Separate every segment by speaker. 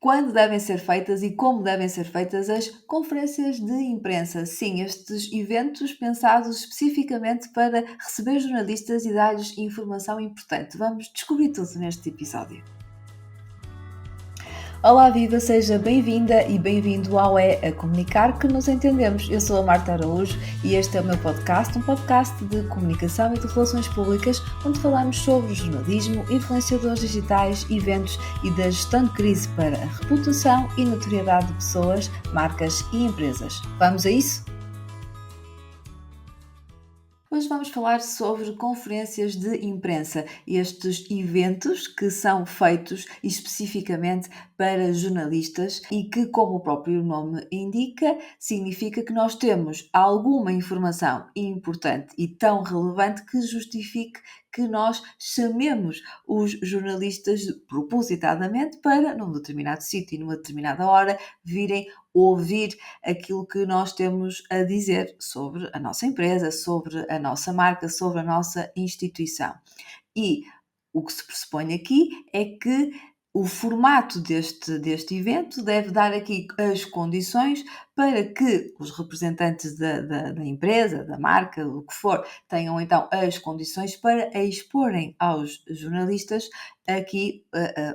Speaker 1: quando devem ser feitas e como devem ser feitas as conferências de imprensa. Sim, estes eventos pensados especificamente para receber jornalistas e dar-lhes informação importante. Vamos descobrir tudo neste episódio. Olá, viva, seja bem-vinda e bem-vindo ao a Comunicar que nos entendemos. Eu sou a Marta Araújo e este é o meu podcast, um podcast de comunicação e de relações públicas, onde falamos sobre jornalismo, influenciadores digitais, eventos e da gestão de crise para a reputação e notoriedade de pessoas, marcas e empresas. Vamos a isso? Hoje vamos falar sobre conferências de imprensa, estes eventos que são feitos especificamente para jornalistas e que, como o próprio nome indica, significa que nós temos alguma informação importante e tão relevante que justifique que nós chamemos os jornalistas propositadamente para, num determinado sítio e numa determinada hora, virem ouvir aquilo que nós temos a dizer sobre a nossa empresa, sobre a nossa marca, sobre a nossa instituição. E o que se pressupõe aqui é que o formato deste evento deve dar aqui as condições para que os representantes da empresa, da marca, o que for, tenham então as condições para exporem aos jornalistas aqui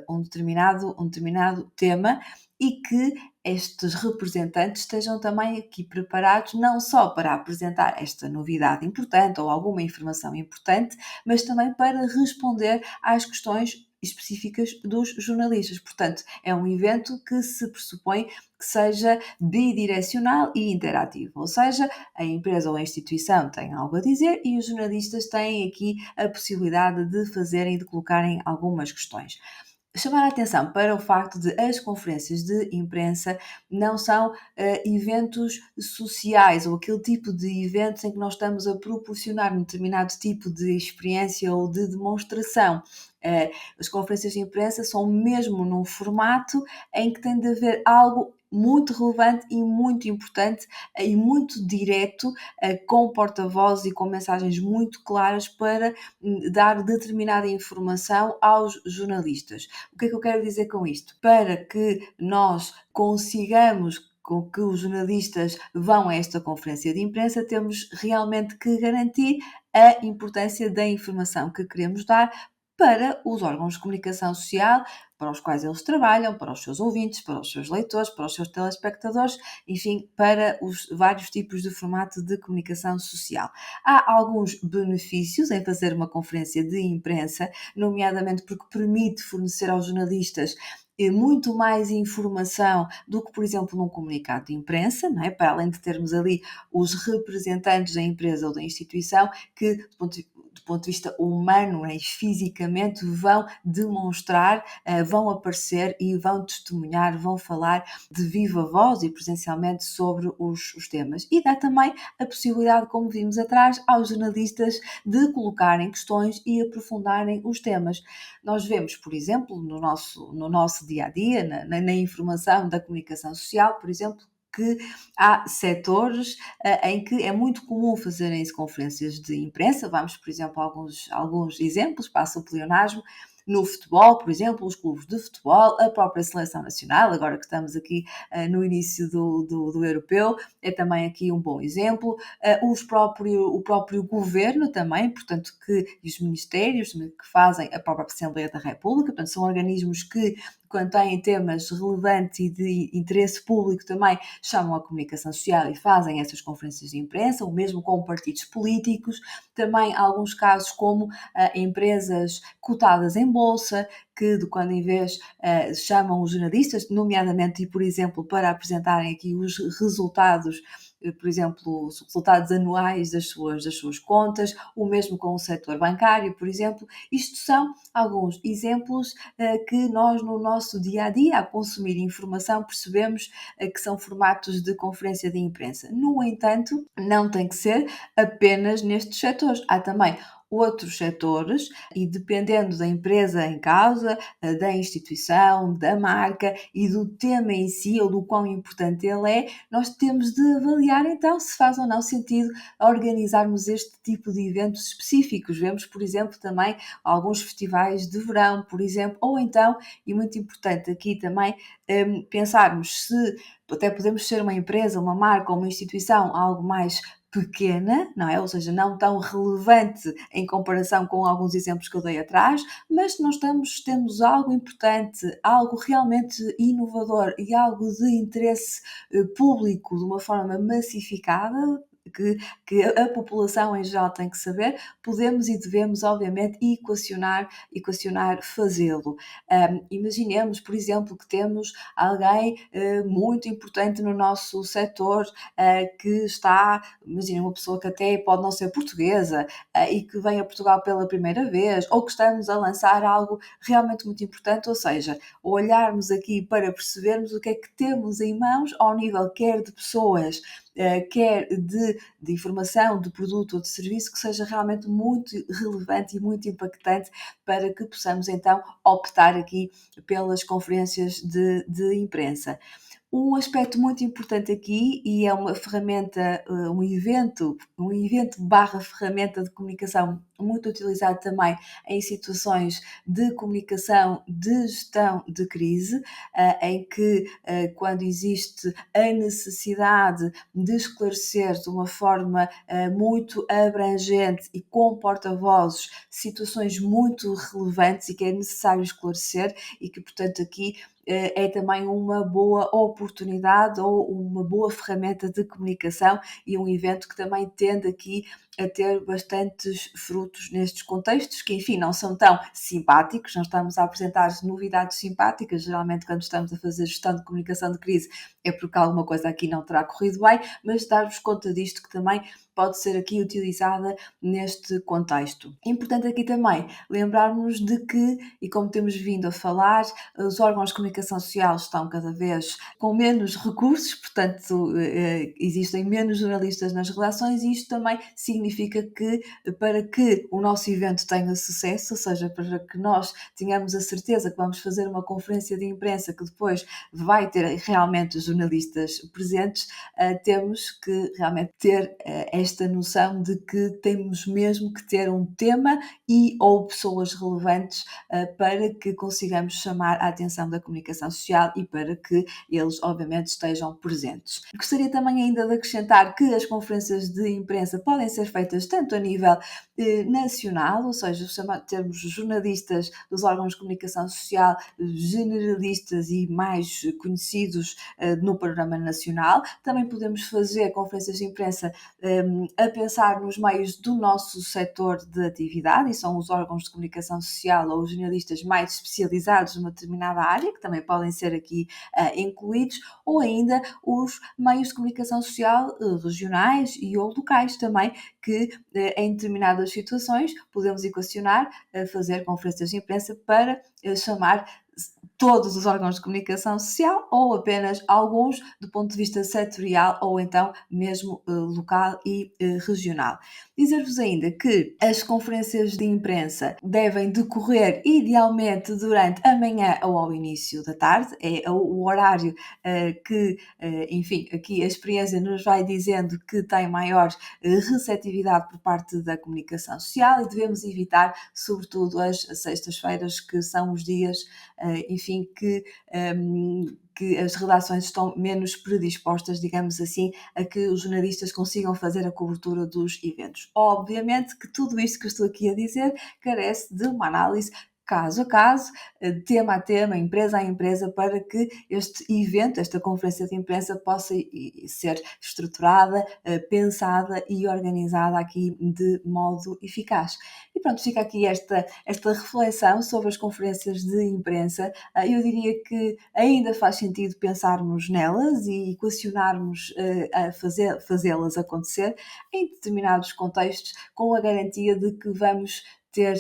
Speaker 1: um determinado tema e que estes representantes estejam também aqui preparados não só para apresentar esta novidade importante ou alguma informação importante, mas também para responder às questões específicas dos jornalistas. Portanto, é um evento que se pressupõe que seja bidirecional e interativo, ou seja, a empresa ou a instituição tem algo a dizer e os jornalistas têm aqui a possibilidade de fazerem, de colocarem algumas questões. Chamar a atenção para o facto de as conferências de imprensa não são eventos sociais ou aquele tipo de eventos em que nós estamos a proporcionar um determinado tipo de experiência ou de demonstração. As conferências de imprensa são mesmo num formato em que tem de haver algo muito relevante e muito importante e muito direto, com porta-vozes e com mensagens muito claras para dar determinada informação aos jornalistas. O que é que eu quero dizer com isto? Para que nós consigamos com que os jornalistas vão a esta conferência de imprensa, temos realmente que garantir a importância da informação que queremos dar para os órgãos de comunicação social para os quais eles trabalham, para os seus ouvintes, para os seus leitores, para os seus telespectadores, enfim, para os vários tipos de formato de comunicação social. Há alguns benefícios em fazer uma conferência de imprensa, nomeadamente porque permite fornecer aos jornalistas muito mais informação do que, por exemplo, num comunicado de imprensa, não é? Para além de termos ali os representantes da empresa ou da instituição que, do ponto de vista humano, né, e fisicamente, vão demonstrar, vão aparecer e vão testemunhar, vão falar de viva voz e presencialmente sobre os temas. E dá também a possibilidade, como vimos atrás, aos jornalistas de colocarem questões e aprofundarem os temas. Nós vemos, por exemplo, no nosso dia-a-dia, na informação da comunicação social, por exemplo, que há setores em que é muito comum fazerem-se conferências de imprensa. Vamos, por exemplo, a alguns exemplos, passo o pleonasmo, no futebol, por exemplo, os clubes de futebol, a própria seleção nacional, agora que estamos aqui no início do europeu, é também aqui um bom exemplo. O próprio governo também, portanto, e os ministérios que fazem a própria Assembleia da República, portanto, são organismos que, quando têm temas relevantes e de interesse público, também chamam a comunicação social e fazem essas conferências de imprensa, o mesmo com partidos políticos, também alguns casos como empresas cotadas em bolsa, que de quando em vez chamam os jornalistas, nomeadamente e por exemplo para apresentarem aqui os resultados, por exemplo, os resultados anuais das suas contas, o mesmo com o setor bancário, por exemplo. Isto são alguns exemplos que nós no nosso dia-a-dia, a consumir informação, percebemos que são formatos de conferência de imprensa. No entanto, não tem que ser apenas nestes setores. Há também outros setores e dependendo da empresa em causa, da instituição, da marca e do tema em si ou do quão importante ele é, nós temos de avaliar então se faz ou não sentido organizarmos este tipo de eventos específicos. Vemos, por exemplo, também alguns festivais de verão, por exemplo, ou então, e muito importante aqui também, pensarmos se até podemos ser uma empresa, uma marca ou uma instituição algo mais pequena, não é? Ou seja, não tão relevante em comparação com alguns exemplos que eu dei atrás, mas nós temos algo importante, algo realmente inovador e algo de interesse público de uma forma massificada, que, que a população em geral tem que saber, podemos e devemos, obviamente, equacionar fazê-lo. Imaginemos, por exemplo, que temos alguém muito importante no nosso setor que está, imagina, uma pessoa que até pode não ser portuguesa e que vem a Portugal pela primeira vez, ou que estamos a lançar algo realmente muito importante, ou seja, olharmos aqui para percebermos o que é que temos em mãos ao nível quer de pessoas, quer de informação, de produto ou de serviço que seja realmente muito relevante e muito impactante para que possamos então optar aqui pelas conferências de imprensa. Um aspecto muito importante aqui, e é uma ferramenta, um evento barra ferramenta de comunicação muito utilizado também em situações de comunicação de gestão de crise, em que quando existe a necessidade de esclarecer de uma forma muito abrangente e com porta-vozes situações muito relevantes e que é necessário esclarecer e que, portanto, aqui é também uma boa oportunidade ou uma boa ferramenta de comunicação e um evento que também tende aqui a ter bastantes frutos nestes contextos, que enfim não são tão simpáticos, não estamos a apresentar novidades simpáticas, geralmente quando estamos a fazer gestão de comunicação de crise é porque alguma coisa aqui não terá corrido bem, mas dar-vos conta disto que também pode ser aqui utilizada neste contexto. Importante aqui também lembrarmos de que, e como temos vindo a falar, os órgãos de comunicação social estão cada vez com menos recursos, portanto, existem menos jornalistas nas redações e isto também significa que, para que o nosso evento tenha sucesso, ou seja, para que nós tenhamos a certeza que vamos fazer uma conferência de imprensa que depois vai ter realmente jornalistas presentes, temos que realmente ter esta noção de que temos mesmo que ter um tema e ou pessoas relevantes para que consigamos chamar a atenção da comunicação social e para que eles, obviamente, estejam presentes. Gostaria também ainda de acrescentar que as conferências de imprensa podem ser feitas tanto a nível nacional, ou seja, termos jornalistas dos órgãos de comunicação social generalistas e mais conhecidos no panorama nacional. Também podemos fazer conferências de imprensa a pensar nos meios do nosso setor de atividade, e são os órgãos de comunicação social ou os jornalistas mais especializados numa determinada área, que também podem ser aqui incluídos, ou ainda os meios de comunicação social regionais e ou locais também, que em determinadas situações podemos equacionar, fazer conferências de imprensa para chamar todos os órgãos de comunicação social ou apenas alguns do ponto de vista setorial ou então mesmo local e regional. Dizer-vos ainda que as conferências de imprensa devem decorrer idealmente durante a manhã ou ao início da tarde, é o horário que, enfim, aqui a experiência nos vai dizendo que tem maior receptividade por parte da comunicação social e devemos evitar, sobretudo, as sextas-feiras, que são os dias, enfim, que as redações estão menos predispostas, digamos assim, a que os jornalistas consigam fazer a cobertura dos eventos. Obviamente que tudo isto que eu estou aqui a dizer carece de uma análise caso a caso, tema a tema, empresa a empresa, para que este evento, esta conferência de imprensa, possa ser estruturada, pensada e organizada aqui de modo eficaz. E pronto, fica aqui esta reflexão sobre as conferências de imprensa. Eu diria que ainda faz sentido pensarmos nelas e equacionarmos a fazê-las acontecer em determinados contextos, com a garantia de que vamos ter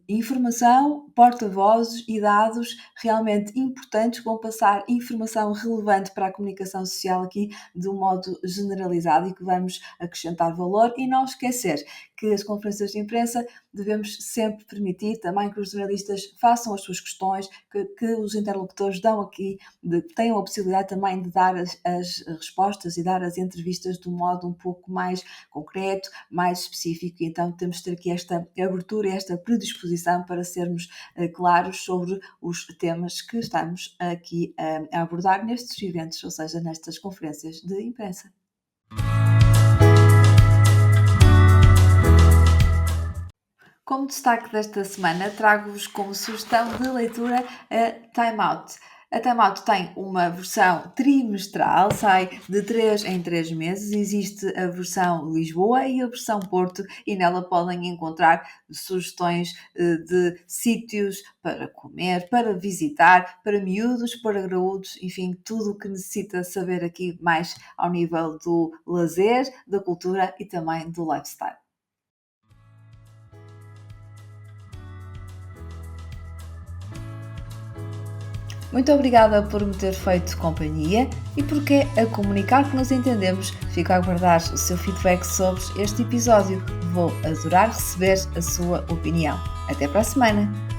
Speaker 1: informação, porta-vozes e dados realmente importantes que vão passar informação relevante para a comunicação social aqui de um modo generalizado e que vamos acrescentar valor e não esquecer que as conferências de imprensa devemos sempre permitir também que os jornalistas façam as suas questões, que os interlocutores tenham a possibilidade também de dar as respostas e dar as entrevistas de um modo um pouco mais concreto, mais específico. E então temos de ter aqui esta abertura e esta predisposição para sermos claros sobre os temas que estamos aqui a abordar nestes eventos, ou seja, nestas conferências de imprensa. Como destaque desta semana, trago-vos como sugestão de leitura a Time Out. A Time Out tem uma versão trimestral, sai de 3 em 3 meses. Existe a versão Lisboa e a versão Porto, e nela podem encontrar sugestões de sítios para comer, para visitar, para miúdos, para graúdos, enfim, tudo o que necessita saber aqui mais ao nível do lazer, da cultura e também do lifestyle. Muito obrigada por me ter feito companhia e porque a comunicar que nos entendemos. Fico a aguardar o seu feedback sobre este episódio. Vou adorar receber a sua opinião. Até para a semana!